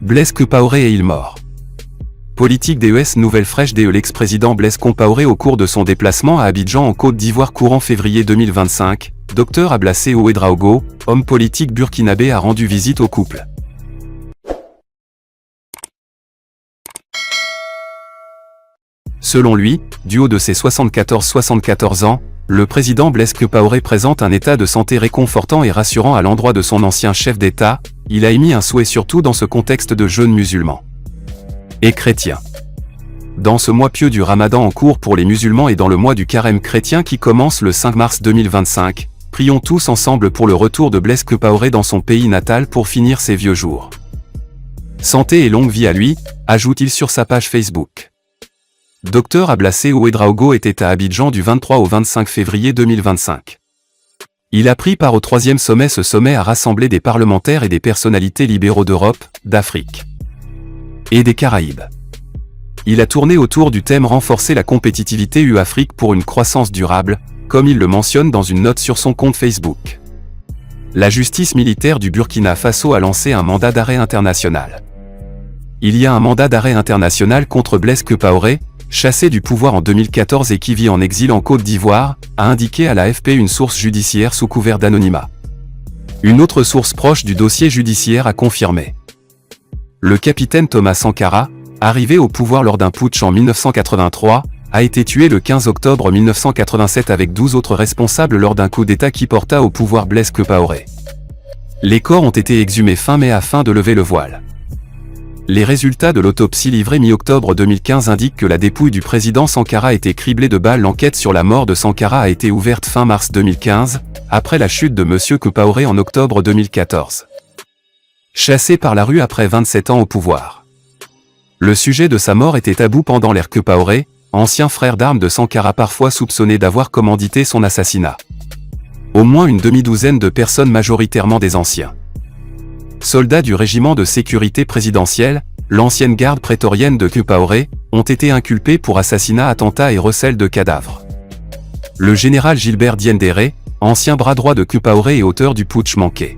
Blaise Compaoré est-il mort? Politique DES nouvelle fraîche de l'ex-président Blaise Compaoré au cours de son déplacement à Abidjan en Côte d'Ivoire courant février 2025, Dr Ablassé Ouédraogo, homme politique burkinabé a rendu visite au couple. Selon lui, du haut de ses 74 ans, le président Blaise Compaoré présente un état de santé réconfortant et rassurant à l'endroit de son ancien chef d'État. Il a émis un souhait surtout dans ce contexte de jeûne musulman et chrétien. Dans ce mois pieux du Ramadan en cours pour les musulmans et dans le mois du carême chrétien qui commence le 5 mars 2025, prions tous ensemble pour le retour de Blaise Compaoré dans son pays natal pour finir ses vieux jours. Santé et longue vie à lui, ajoute-t-il sur sa page Facebook. Dr Ablassé Ouédraogo était à Abidjan du 23 au 25 février 2025. Il a pris part au 3e sommet. Ce sommet a rassemblé des parlementaires et des personnalités libéraux d'Europe, d'Afrique et des Caraïbes. Il a tourné autour du thème « Renforcer la compétitivité UE-Afrique pour une croissance durable », comme il le mentionne dans une note sur son compte Facebook. La justice militaire du Burkina Faso a lancé un mandat d'arrêt international. Il y a un mandat d'arrêt international contre Blaise Compaoré, chassé du pouvoir en 2014 et qui vit en exil en Côte d'Ivoire, a indiqué à l'AFP une source judiciaire sous couvert d'anonymat. Une autre source proche du dossier judiciaire a confirmé. Le capitaine Thomas Sankara, arrivé au pouvoir lors d'un putsch en 1983, a été tué le 15 octobre 1987 avec 12 autres responsables lors d'un coup d'État qui porta au pouvoir Blaise Compaoré. Les corps ont été exhumés fin mai afin de lever le voile. Les résultats de l'autopsie livrée mi-octobre 2015 indiquent que la dépouille du président Sankara a été criblée de balles. L'enquête sur la mort de Sankara a été ouverte fin mars 2015, après la chute de M. Compaoré en octobre 2014. Chassé par la rue après 27 ans au pouvoir. Le sujet de sa mort était tabou pendant l'ère Compaoré, ancien frère d'armes de Sankara parfois soupçonné d'avoir commandité son assassinat. Au moins une demi-douzaine de personnes majoritairement des anciens soldats du régiment de sécurité présidentielle, l'ancienne garde prétorienne de Compaoré, ont été inculpés pour assassinat, attentat et recel de cadavres. Le général Gilbert Diendéré, ancien bras droit de Compaoré et auteur du putsch manqué.